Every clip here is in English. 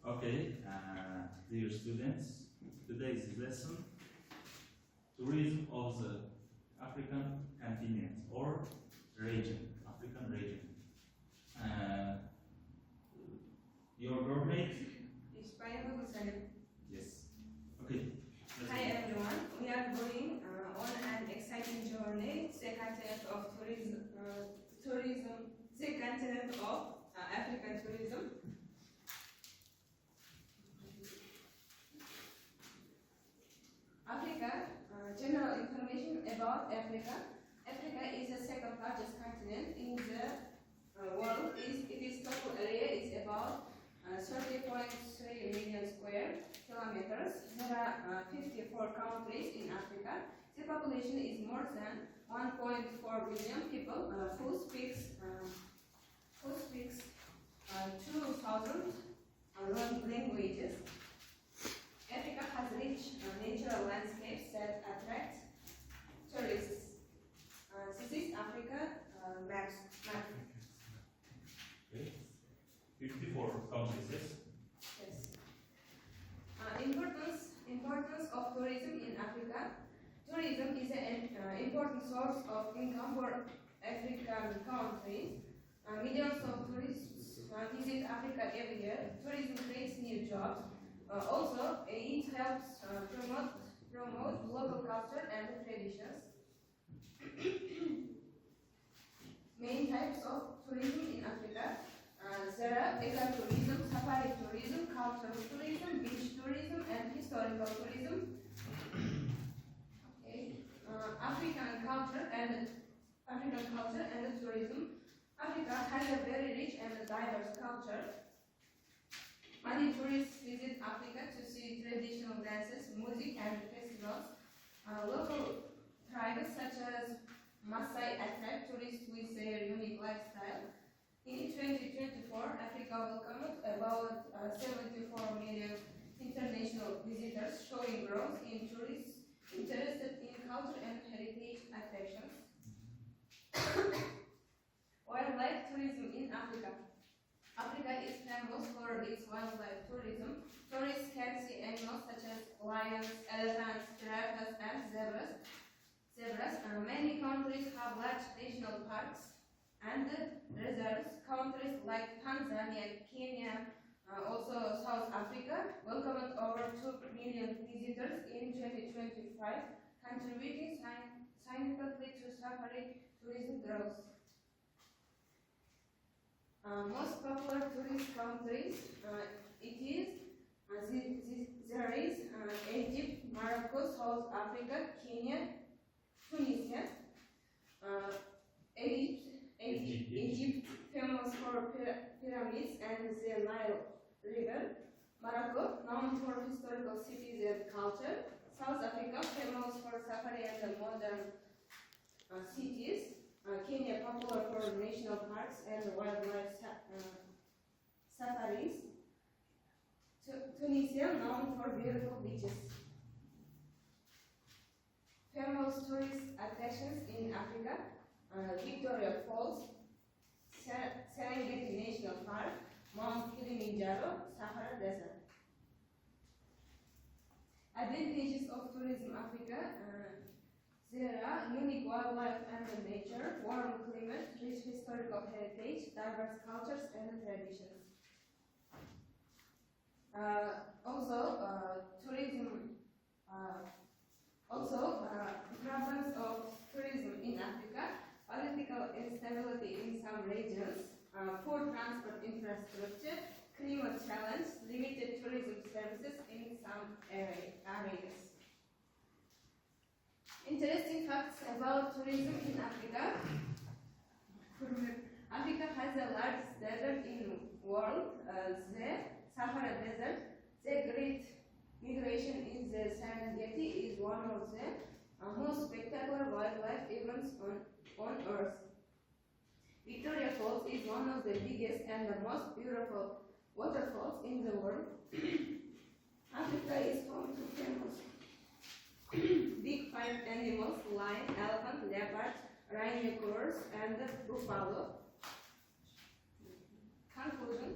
Okay, dear students, today's lesson, tourism of the African continent or region, African region. Your government? Yes. Okay. Hi everyone, we are going on an exciting journey, the continent of the continent of African tourism. Africa, general information about Africa. Africa is the second largest continent in the world. Its total area is about 30.3 million square kilometers. There are 54 countries in Africa. The population is more than 1.4 billion people who speaks 2,000 languages. Africa has rich natural landscapes that attract tourists. This is Africa map. Okay. 54 countries, yes? Yes. Importance of tourism in Africa. Tourism is an important source of income for African countries. Millions of tourists visit Africa every year. Tourism creates new jobs. Also, it helps promote local culture and traditions. Main types of tourism in Africa. There are ecotourism, safari tourism, cultural tourism, beach tourism, and historical tourism. Okay. African culture and tourism. Africa has a very rich and diverse culture. Many tourists visit Africa to see traditional dances, music, and festivals. Local tribes such as Maasai attract tourists with their unique lifestyle. In 2024, Africa welcomed about 74 million international visitors, showing growth in tourists interested in culture and heritage attractions. Wildlife tourism in Africa. Africa is famous for its wildlife tourism. Tourists can see animals such as lions, elephants, giraffes, and zebras. Many countries have large national parks and reserves. Countries like Tanzania, Kenya, also South Africa welcomed over 2 million visitors in 2025, contributing significantly to safari tourism growth. Most popular tourist countries, there is Egypt, Morocco, South Africa, Kenya, Tunisia. Egypt, famous for pyramids and the Nile River. Morocco, known for historical cities and culture. South Africa, famous for safari and modern cities. Kenya, popular for national parks and wildlife safaris. Tunisia, known for beautiful beaches. Famous tourist attractions in Africa: Victoria Falls, Serengeti National Park, Mount Kilimanjaro, Sahara Desert. Advantages of tourism Africa. There are unique wildlife and nature, warm climate, rich historical heritage, diverse cultures and traditions. Problems of tourism in Africa: political instability in some regions, poor transport infrastructure, climate challenge, limited tourism services in some areas. Interesting facts about tourism in Africa. Africa has the largest desert in the world, the Sahara Desert. The Great Migration in the Serengeti is one of the most spectacular wildlife events on Earth. Victoria Falls is one of the biggest and the most beautiful waterfalls in the world. Africa is home to famous big five animals: lion, elephant, leopard, rhinoceros, and buffalo. Conclusion: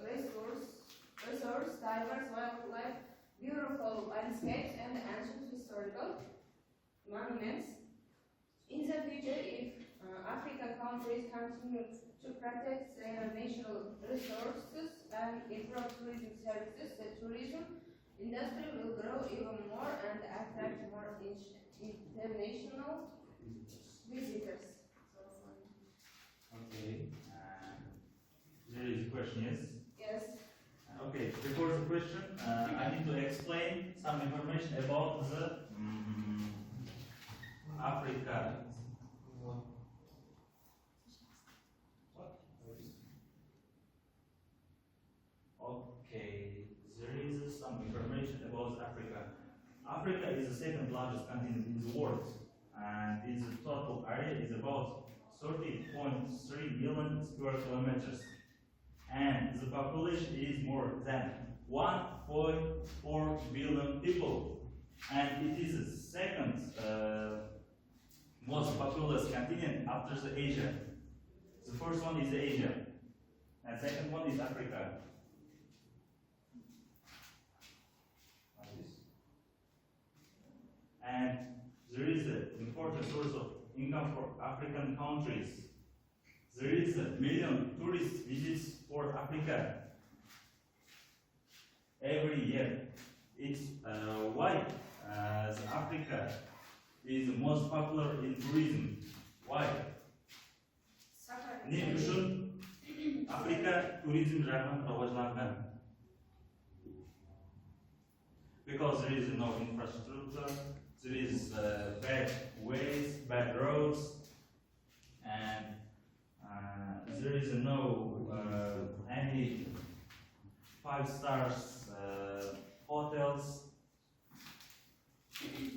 resource, diverse wildlife, beautiful landscapes, and ancient historical monuments. In the future, if African countries continue to protect their natural resources and improve tourism services, the tourism industry will grow even more and attract more international visitors. Okay. There is a question, yes? Yes. Okay, before the question, I need to explain some information about the Africa. What? Okay, there is some information about Africa. Africa is the second largest continent in the world, and its total area is about 30.3 million square kilometers. And the population is more than 1.4 billion people. And it is the second most populous continent after the Asia. The first one is Asia, and second one is Africa. Like this. And there is an important source of income for African countries. There is a million tourist visits for Africa every year. It's why the Africa is the most popular in tourism. Why? Ne üçün Afrika turizm жағынан rivojlangan? Because there is no infrastructure, there is bad ways, bad roads, and there is no any 5 stars hotels,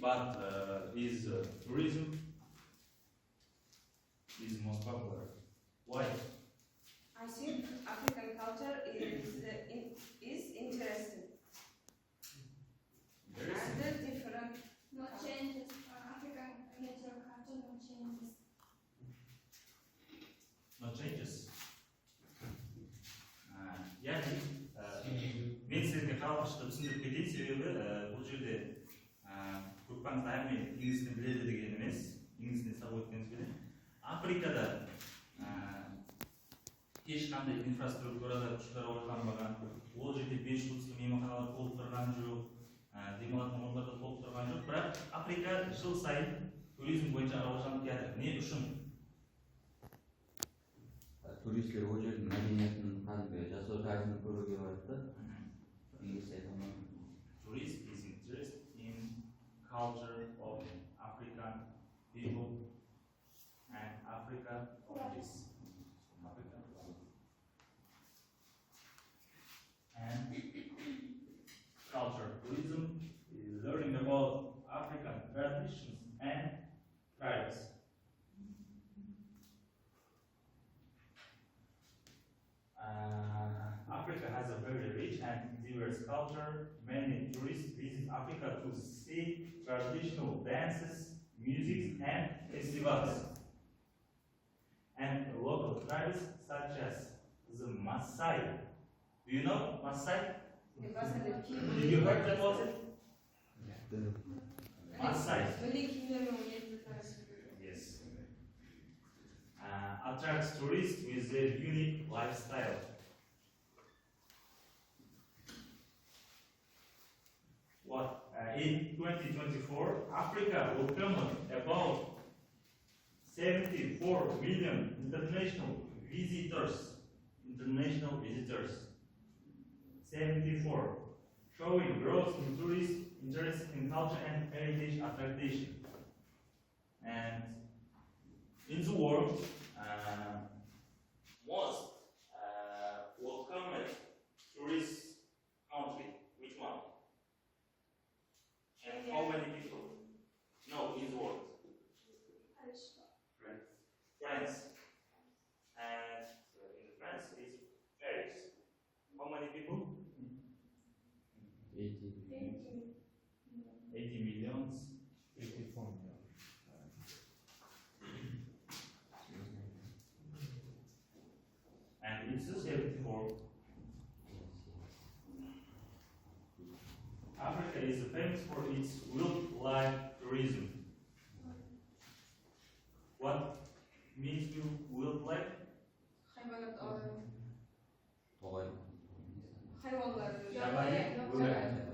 but tourism is most popular. Why? I think African culture is interesting. And different. No changes. African natural culture, no changes. No changes. Yani men sizga xalqishda tushuntirib ketay, sebebi bu yerda ko'pqancha ayamay inglizni biladi degan emas, inglizni sabab o'tganimiz bilan Afrikada hech qanday infrastrukturalar kuchlar rivojlanmagan, u yerda 5 yultuzli mehmonxonalar to'lib turgan yo'q, demoqlar o'rnlarda to'lib turgan yo'q, biroq Afrika yil sayin turizm bo'yicha rivojlanib keladi. Ne uchun? Turistlar o yerda madaniyatni qanday jasur tarzini ko'rishga boradi. Inglizcha aytaman. Tourists is interested in culture of African people and Africa of this African and culture. Tourism is learning about African traditions and tribes. Africa has a very rich and diverse culture. Many tourists visit Africa to see traditional dances, music, and festivals. And local tribes such as the Maasai. Do you know Maasai? Did you heard about it? Maasai. Yes. Attracts tourists with their unique lifestyle. In 2024, Africa welcomed about 74 million international visitors. 74, showing growth in tourist interest in culture and heritage attraction. And in the world, most welcomed tourist country. Which one? And how many people? No, in the world. France. And in France is Paris. How many people? 80. 80 millions. 84 million. its wildlife tourism. What means wildlife? Hayvanat alemi. Doğal. Hayvanların. Yabani wildlife.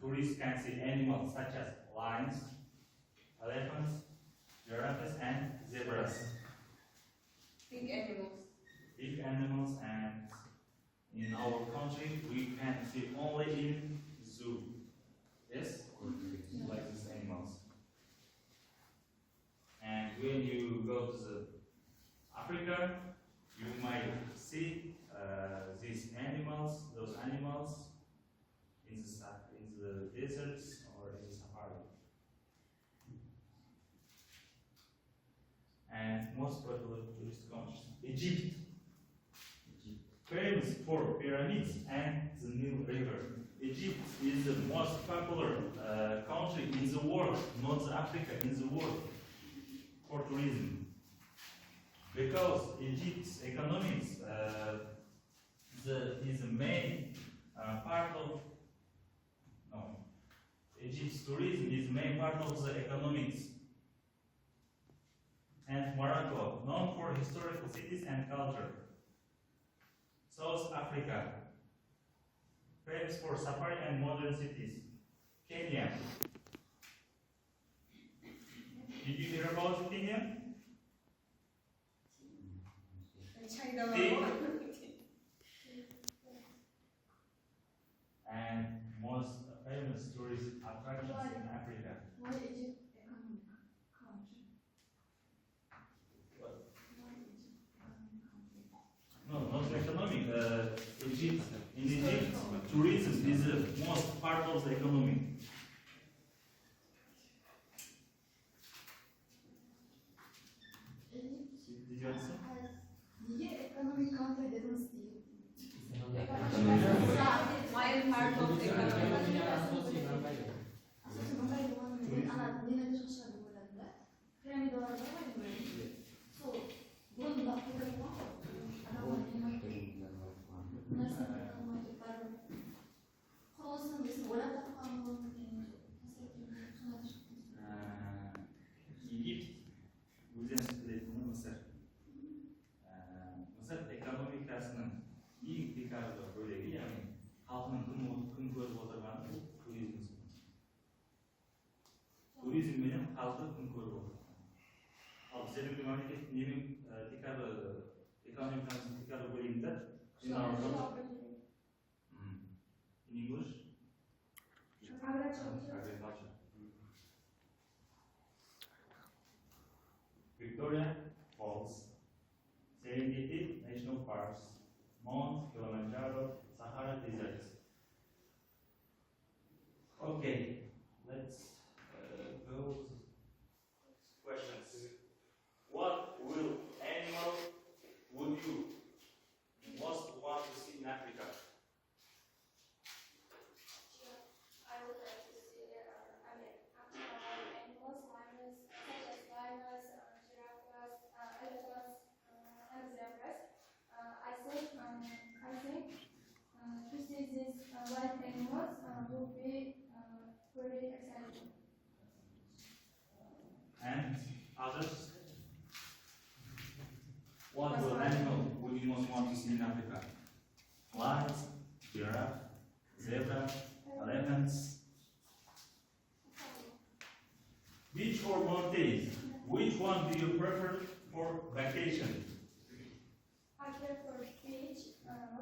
Tourists can see animals such as lions, elephants, giraffes, and zebras. Big animals. Big animals, and in our country we can see only in zoo. Yes, like these animals. And when you go to the Africa, you might see these animals, those animals in the deserts or in the safari. And most popular tourist countries, Egypt, famous for pyramids and the Nile River. Egypt is the most popular country in the world, not Africa, in the world, for tourism. Because Egypt's economics is the main part of, no, Egypt's tourism is the main part of the economics. And Morocco, known for historical cities and culture. South Africa, famous for safari and modern cities. Kenya. Did you hear about Kenya? China. And most famous tourist attractions in Africa. Why Egypt economic country? What? Why Egypt economic country? No, not economic. Egypt. In Egypt, tourism is the most part of the economy. Egypt Did you answer? has niye economic country dediniz diye. Why part of the economy? Aslında Mongoliya bulanın ana yine çalışmadı burada. Piramit olarak var ya böyle. So, bunun da burada var. Ana var yemek. Nasıl kalmayacaklar? Kolasın desin. Ola da kalmayacak. Egypt, Uzun Süreç'in Mısır. Mısır ekonomikasının ilk dikkatli bölümü yani halkın kın görüp oturgan turizm. Turizm benim halkı kın görüp oturgan. Al senin bir memleket nemin dikkatli ekonomikasının dikkatli bölümünde in English? Agriculture. Victoria Falls, Serengeti National Parks, Mount Kilimanjaro, Sahara Desert. Okay, let's go to questions. What animal would you most want to see in Africa? I would like to see animals, lions, such as lions, giraffes, elephants, and zebras. I think to see these wild animals would be very exciting. And others? What animal would you most want to see in Africa? Lions, giraffe, zebra, elephants. Beach or mountains? Which one do you prefer for vacation? I prefer beach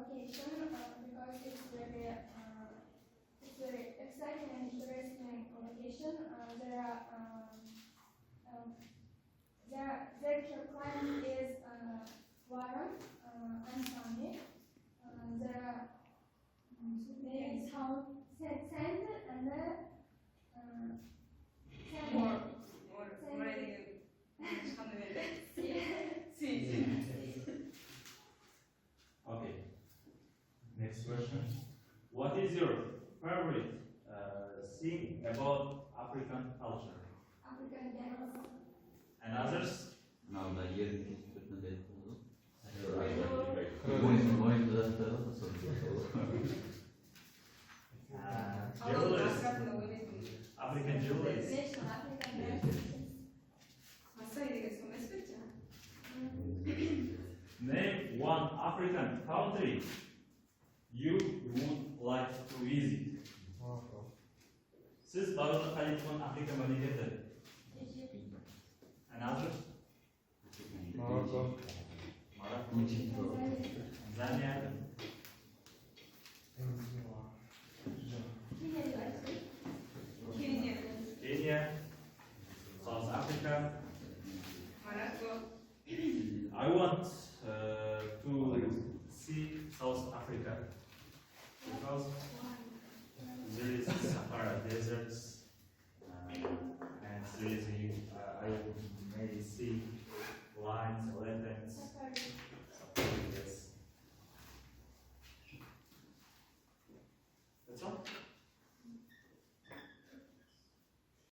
vacation because it's very exciting and interesting vacation. Their climate is warm and sunny. There is sand and More sand. ready. Okay. Next question. What is your favorite thing about African culture? African dance. And others? Now da yerin tespitine de yapıldı. Boyun uzattığı da soruyor. African jewelries. ليش طلع أفريقيا؟ مصري اسمه اسود. Name one African country you would like to visit. Siz barada qaytgan Afrika mamlakati. Another? Morocco. Morocco. Tanzania. Kenya. Kenya. South Africa. Morocco. I want to see South Africa because there is Sahara deserts and there is I may see lions, elephants. Yes. That's all.